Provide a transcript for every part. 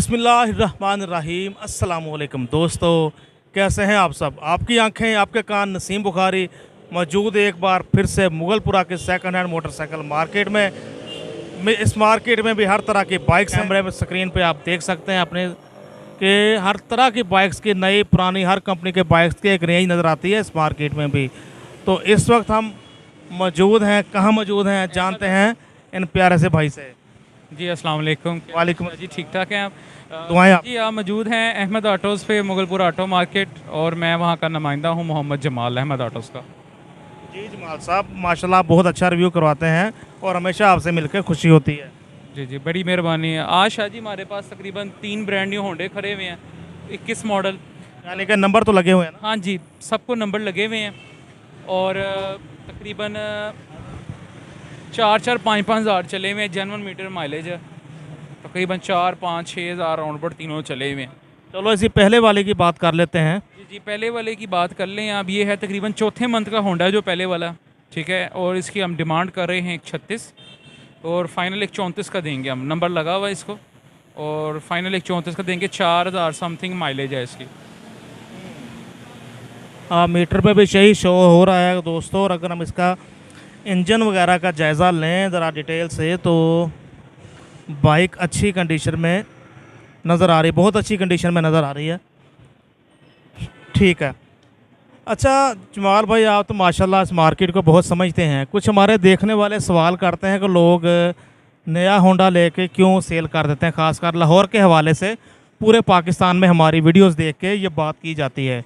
बिस्मिल्लाहिर्रहमानिर्रहीम। अस्सलामुअलैकुम दोस्तों, कैसे हैं आप सब। आपकी आंखें आपके कान, नसीम बुखारी मौजूद एक बार फिर से मुगलपुरा के सेकंड हैंड मोटरसाइकिल मार्केट में इस मार्केट में भी हर तरह की बाइक्स कैमरे में स्क्रीन पे आप देख सकते हैं अपने कि हर तरह की बाइक्स की, नई पुरानी हर कंपनी के बाइक्स की एक रेंज नज़र आती है इस मार्केट में भी। तो इस वक्त हम मौजूद हैं, कहाँ मौजूद हैं जानते हैं इन प्यारे से भाई से। जी अस्सलाम वालेकुम। वालेकुम जी ठीक ठाक हैं आप? दुआएं आप। जी आप मौजूद हैं अहमद ऑटोज़ पे, मुगलपुर ऑटो मार्केट, और मैं वहाँ का नुमाइंदा हूँ मोहम्मद जमाल अहमद ऑटोज़ का। जी जमाल साहब, माशाल्लाह बहुत अच्छा रिव्यू करवाते हैं और हमेशा आपसे मिलकर खुशी होती है। जी जी बड़ी मेहरबानी है। आज शाह जी हमारे पास तकरीबन 3 ब्रांड न्यू होंडे खड़े हुए हैं, 21 मॉडल। यानी कि नंबर तो लगे हुए हैं ना। हाँ जी, सबको नंबर लगे हुए हैं और तकरीबन 4-5 हज़ार चले हुए हैं। जेनवन मीटर माइलेज है, तकरीबन 4-5-6 हज़ार राउंड पर तीनों चले हुए हैं। चलो इसी पहले वाले की बात कर लेते हैं। जी जी पहले वाले की बात कर लें आप। ये है तकरीबन चौथे मंथ का होंडा है जो पहले वाला, ठीक है, और इसकी हम डिमांड कर रहे हैं 136 और फाइनल 134 का देंगे हम। नंबर लगा हुआ है इसको और फाइनल 134 का देंगे। 4,000 समथिंग माइलेज है इसकी। हाँ, मीटर पे भी सही शो हो रहा है दोस्तों। और अगर हम इसका इंजन वगैरह का जायज़ा लें ज़रा डिटेल से तो बाइक अच्छी कंडीशन में नज़र आ रही है, बहुत अच्छी कंडीशन में नज़र आ रही है। ठीक है। अच्छा जमाल भाई, आप तो माशाल्लाह इस मार्केट को बहुत समझते हैं। कुछ हमारे देखने वाले सवाल करते हैं कि लोग नया होंडा लेके क्यों सेल कर देते हैं, ख़ासकर लाहौर के हवाले से पूरे पाकिस्तान में हमारी वीडियोस देख के ये बात की जाती है।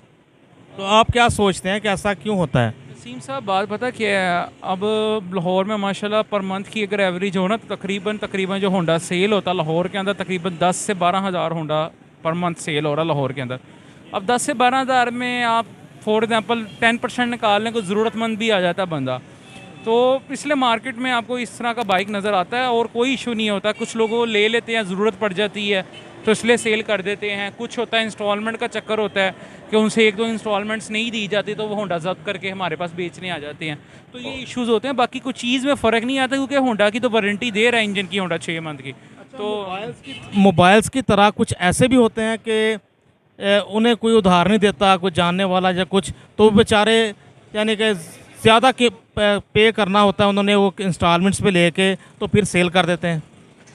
तो आप क्या सोचते हैं कि ऐसा क्यों होता है? नसीम साहब बात पता क्या है, अब लाहौर में माशाल्लाह पर मंथ की अगर एवरेज हो ना तो तकरीबन जो होंडा सेल होता है लाहौर के अंदर, तकरीबन 10 से 12 हज़ार होंडा पर मंथ सेल हो रहा है लाहौर के अंदर। अब 10 से 12 हज़ार में आप फॉर एग्ज़ाम्पल 10% निकाल लें, कोई ज़रूरतमंद भी आ जाता है बंदा, तो इसलिए मार्केट में आपको इस तरह का बाइक नज़र आता है और कोई इशू नहीं होता। कुछ लोगों ले लेते हैं, ज़रूरत पड़ जाती है तो इसलिए सेल कर देते हैं। कुछ होता है इंस्टॉलमेंट का चक्कर होता है कि उनसे 1-2 इंस्टॉलमेंट्स नहीं दी जाती तो वो होंडा जब्त करके हमारे पास बेचने आ जाते हैं। तो ये इश्यूज़ होते हैं। बाकी कुछ चीज़ में फ़र्क नहीं आता क्योंकि होंडा की तो वारंटी दे रहा है इंजन की, होंडा 6 मंथ की। तो मोबाइल्स की तरह कुछ ऐसे भी होते हैं कि उन्हें कोई उधार नहीं देता, कोई जानने वाला या कुछ, तो बेचारे यानी कि ज़्यादा के पे करना होता है उन्होंने, वो इंस्टॉलमेंट्स पे लेके तो फिर सेल कर देते हैं।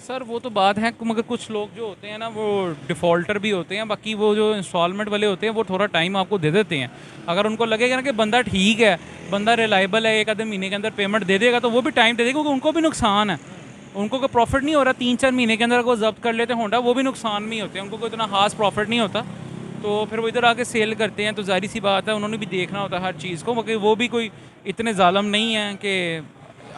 सर वो तो बात है, मगर कुछ लोग जो होते हैं ना वो डिफ़ॉल्टर भी होते हैं। बाकी वो जो इंस्टॉलमेंट वाले होते हैं वो थोड़ा टाइम आपको दे देते हैं। अगर उनको लगेगा ना कि बंदा ठीक है, बंदा रिलायबल है, 1 आधे महीने के अंदर पेमेंट दे देगा, तो वो भी टाइम दे देगा क्योंकि उनको भी नुकसान है। उनको कोई प्रॉफिट नहीं हो रहा। 3-4 महीने के अंदर अगर वो जब्त कर लेते हैं होंडा, वो भी नुकसान में ही होते हैं, उनको कोई इतना खास प्रॉफिट नहीं होता। तो फिर वो इधर आके सेल करते हैं। तो जाहिर सी बात है उन्होंने भी देखना होता है हर चीज़ को, मगर वो भी कोई इतने ज़ालम नहीं है कि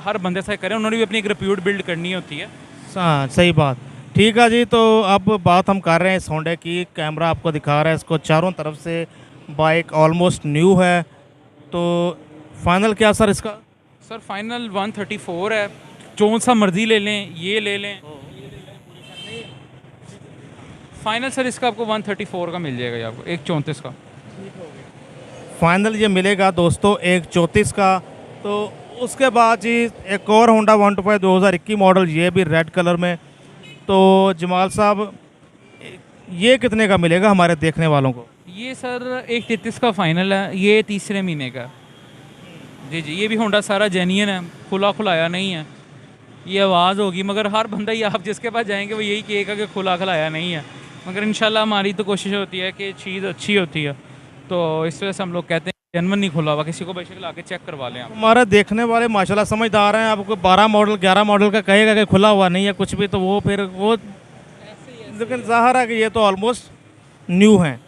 हर बंदे से करें। उन्होंने भी अपनी एक रिप्यूट बिल्ड करनी होती है। हाँ सही बात। ठीक है जी, तो अब बात हम कर रहे हैं इस होंडे की। कैमरा आपको दिखा रहा है इसको, चारों तरफ से बाइक ऑलमोस्ट न्यू है। तो फाइनल क्या सर इसका? सर फाइनल 134 है। जो सा मर्जी ले लें, ये ले लें, फाइनल सर इसका आपको 134 का मिल जाएगा, ये आपको 134 का फाइनल ये मिलेगा दोस्तों 134 का। तो उसके बाद जी एक और होंडा 125 2021 मॉडल, ये भी रेड कलर में। तो जमाल साहब ये कितने का मिलेगा हमारे देखने वालों को? ये सर 133 का फाइनल है, ये तीसरे महीने का। जी जी ये भी होंडा सारा जेन्युइन है, खुला खुलाया नहीं है। ये आवाज़ होगी मगर हर बंदा ही आप जिसके पास जाएंगे वो यही कहेगा कि खुला खुलाया नहीं है। मगर इंशाल्लाह हमारी तो कोशिश होती है कि चीज़ अच्छी होती है, तो इस वजह से हम लोग कहते हैं जेन्युइन नहीं खुला हुआ, किसी को बेशक ला के चेक करवा लें आप। हमारे देखने वाले माशाल्लाह समझदार हैं। आपको 12 मॉडल 11 मॉडल का कहेगा कि खुला हुआ नहीं है कुछ भी, तो वो फिर वो, लेकिन ज़ाहिर है कि ये तो ऑलमोस्ट न्यू हैं।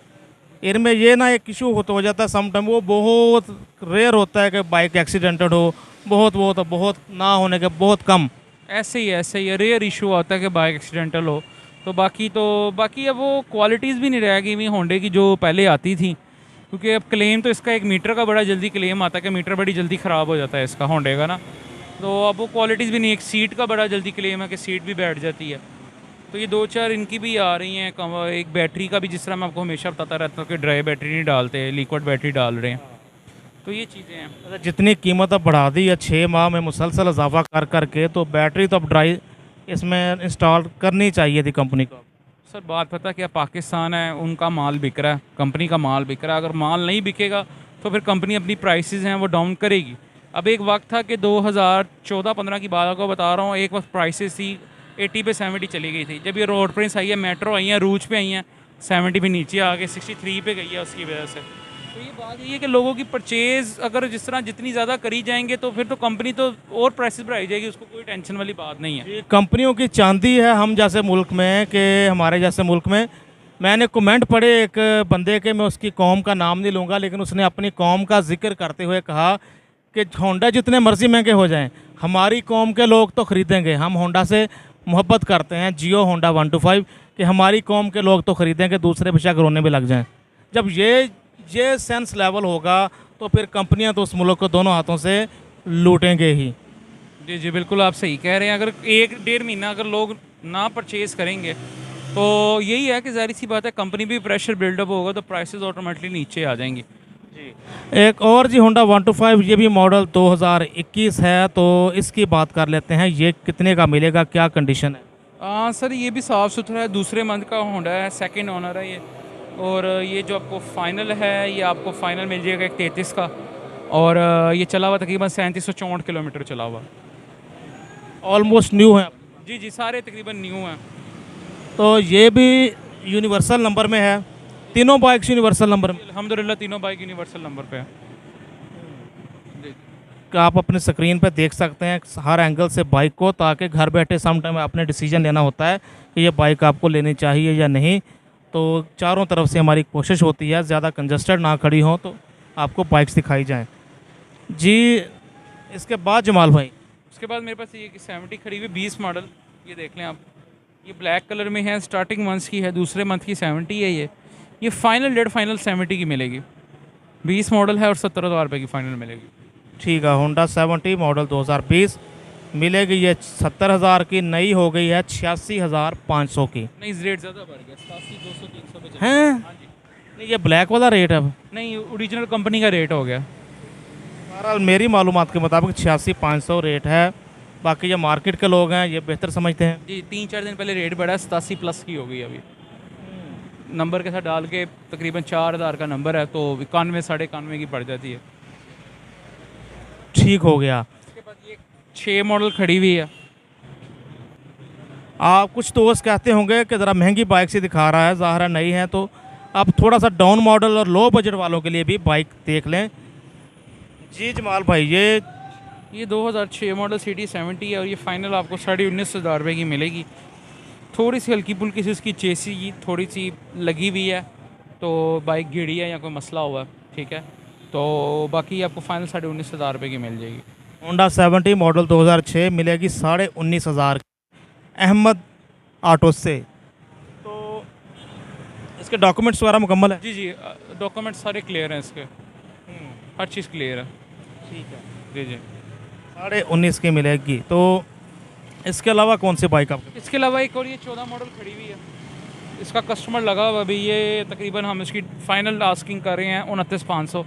इनमें ये ना एक इशू हो जाता है समटाइम, वो बहुत रेयर होता है कि बाइक एक्सीडेंटेड हो, बहुत ना होने के बहुत कम। ऐसे ही रेयर इशू आता है कि बाइक एक्सीडेंटल हो। तो बाकी अब वो क्वालिटीज़ भी नहीं रह गई हुई होंडे की जो पहले आती थी, क्योंकि अब क्लेम तो इसका एक मीटर का बड़ा जल्दी क्लेम आता है कि मीटर बड़ी जल्दी ख़राब हो जाता है इसका होंडे का ना। तो अब वो क्वालिटीज़ भी नहीं। एक सीट का बड़ा जल्दी क्लेम है कि सीट भी बैठ जाती है। तो ये 2-4 इनकी भी आ रही हैं। एक बैटरी का भी, जिस तरह मैं आपको हमेशा बताता रहता हूँ कि ड्राई बैटरी नहीं डालते, लिक्विड बैटरी डाल रहे हैं। तो ये चीज़ें हैं। जितनी कीमत अब बढ़ा दी है 6 माह में मुसलसल इजाफा कर करके, तो बैटरी तो अब ड्राई इसमें इंस्टॉल करनी चाहिए थी कंपनी को। सर बात पता क्या, पाकिस्तान है, उनका माल बिक रहा है, कंपनी का माल बिक रहा है। अगर माल नहीं बिकेगा तो फिर कंपनी अपनी प्राइसेस हैं वो डाउन करेगी। अब एक वक्त था कि 2014-15 की बात आपको बता रहा हूँ, एक वक्त प्राइसेस थी 80 पे 70 चली गई थी। जब ये रोड प्रिंस आई है, मेट्रो आई है, रूज पे आई हैं, 70 पे नीचे आ गए, 63 पे गई है उसकी वजह से। तो ये बात ये है कि लोगों की परचेज़ अगर जिस तरह जितनी ज़्यादा करी जाएंगे तो फिर तो कंपनी तो और प्राइसेस बढ़ाई जाएगी, उसको कोई टेंशन वाली बात नहीं है। ये कंपनियों की चांदी है हम जैसे मुल्क में, कि हमारे जैसे मुल्क में। मैंने कमेंट पढ़े एक बंदे के, मैं उसकी कौम का नाम नहीं लूँगा, लेकिन उसने अपनी कौम का जिक्र करते हुए कहा कि होंडा जितने मर्जी महंगे हो जाएं, हमारी कौम के लोग तो ख़रीदेंगे। हम होंडा से मोहब्बत करते हैं, जियो होंडा 125, कि हमारी कौम के लोग तो ख़रीदेंगे, दूसरे बेशक रोने भी लग जाएं। जब ये सेंस लेवल होगा तो फिर कंपनियां तो उस मुल्क को दोनों हाथों से लूटेंगे ही। जी जी बिल्कुल आप सही कह रहे हैं। अगर 1-1.5 महीना अगर लोग ना परचेज़ करेंगे तो यही है कि ज़ाहिर सी बात है कंपनी भी प्रेशर बिल्डअप होगा तो प्राइसेस ऑटोमेटिकली नीचे आ जाएंगी। जी, एक और जी होंडा 125, ये भी मॉडल 2021 है, तो इसकी बात कर लेते हैं। ये कितने का मिलेगा, क्या कंडीशन है? सर ये भी साफ़ सुथरा है, दूसरे मंथ का होंडा है, सेकंड ओनर है ये। और ये जो आपको फ़ाइनल है, ये आपको फ़ाइनल मिल जाएगा एक 33 का। और ये चला हुआ तकरीबन 3764 किलोमीटर चला हुआ। ऑलमोस्ट न्यू है। जी जी सारे तकरीबन न्यू हैं। तो ये भी यूनिवर्सल नंबर में है, तीनों बाइक्स यूनिवर्सल नंबर में। अल्हम्दुलिल्लाह तीनों बाइक यूनिवर्सल नंबर पे है। कि आप अपने स्क्रीन पर देख सकते हैं हर एंगल से बाइक को, ताकि घर बैठे सम टाइम अपने डिसीजन लेना होता है कि ये बाइक आपको लेनी चाहिए या नहीं। तो चारों तरफ से हमारी कोशिश होती है ज़्यादा कंजस्टेड ना खड़ी हो तो आपको बाइक्स दिखाई जाएं। जी, इसके बाद जमाल भाई, उसके बाद मेरे पास ये कि 70 खड़ी हुई 20 मॉडल, ये देख लें आप, ये ब्लैक कलर में है, स्टार्टिंग मंथ की है, दूसरे मंथ की 70 है। ये फाइनल डेट फाइनल 70 की मिलेगी, 20 मॉडल है और 70,000 रुपये की फ़ाइनल मिलेगी। ठीक है, होंडा 70 मॉडल 2020 मिलेगी। ये 70,000 की, नई हो गई है 86,500 की। नहीं रेट ज़्यादा बढ़ गया, 87, 200, 300 पे चला। हैं? हाँ जी, नहीं, ये ब्लैक वाला रेट है अब। नहीं ओरिजिनल कंपनी का रेट हो गया। बहरहाल मेरी मालूमात के मुताबिक 86,500 रेट है। बाकी जो मार्केट के लोग हैं ये बेहतर समझते हैं। जी 3-4 दिन पहले रेट बढ़ा, 87 प्लस की हो गई अभी। नंबर के साथ डाल के तकरीबन 4,000 का नंबर है तो 91 91.5 की पड़ जाती है। ठीक हो गया। उसके बाद ये 6 मॉडल खड़ी हुई है। आप कुछ दोस्त कहते होंगे कि ज़रा महंगी बाइक से दिखा रहा है, ज़ाहिर है नहीं है, तो आप थोड़ा सा डाउन मॉडल और लो बजट वालों के लिए भी बाइक देख लें। जी जमाल भाई, ये 2006 मॉडल सिटी 70 है और ये फ़ाइनल आपको 19,500 रुपये की मिलेगी। थोड़ी सी हल्की पुल्की सी उसकी चेसी की थोड़ी सी लगी हुई है, तो बाइक गिड़ी है या कोई मसला हुआ है, ठीक है, तो बाकी आपको फाइनल 19,500 रुपये की मिल जाएगी। होंडा 70 मॉडल 2006 मिलेगी 19,500 अहमद ऑटो से। तो इसके डॉक्यूमेंट्स वगैरह मुकम्मल है? जी जी डॉक्यूमेंट सारे क्लियर हैं इसके, हर चीज़ क्लियर है। ठीक है, जी जी 19,500 की मिलेगी। तो इसके अलावा कौन सी बाइक आपके? इसके अलावा एक और ये 14 मॉडल खड़ी हुई है, इसका कस्टमर लगा हुआ अभी, ये तकरीबन हम इसकी फ़ाइनल आस्किंग कर रहे हैं 29,500।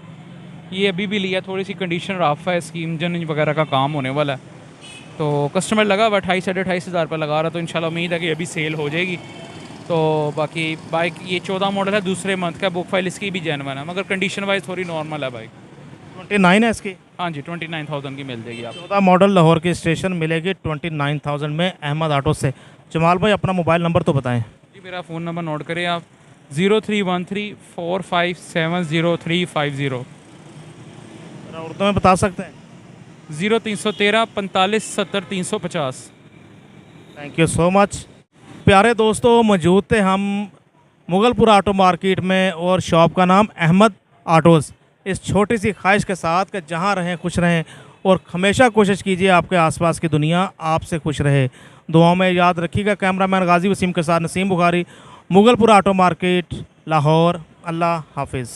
ये अभी भी लिया, थोड़ी सी कंडीशन रफ है, इसकी इंजन वगैरह का काम होने वाला है, तो कस्टमर लगा हुआ 28,500 रुपये लगा रहा, तो इंशाल्लाह उम्मीद है कि अभी सेल हो जाएगी। तो बाकी बाइक ये 14 मॉडल है, दूसरे मंथ का, बुक फाइल इसकी भी जेन्युइन है, मगर कंडीशन वाइज थोड़ी नॉर्मल है बाइक। 29 है इसकी? हाँ जी 29,000 की मिल जाएगी आपको। 14 मॉडल लाहौर की स्टेशन मिलेगी 29,000 में अहमद ऑटो से। जमाल भाई अपना मोबाइल नंबर तो बताएं। जी मेरा फ़ोन नंबर नोट करें आप, 03134570,350। उर्दू में बता सकते हैं? 0313 45 70 350। Thank you so much. प्यारे दोस्तों, मौजूद थे हम मुगलपुर ऑटो मार्केट में और शॉप का नाम अहमद ऑटोज़। इस छोटी सी ख्वाहिश के साथ कि जहाँ रहें खुश रहें और हमेशा कोशिश कीजिए आपके आसपास की दुनिया आपसे खुश रहे। दुआओं में याद रखिएगा। कैमरामैन गाजी वसीम के साथ नसीम बुखारी, मुगलपुर ऑटो मार्केट, लाहौर। अल्लाह हाफिज़।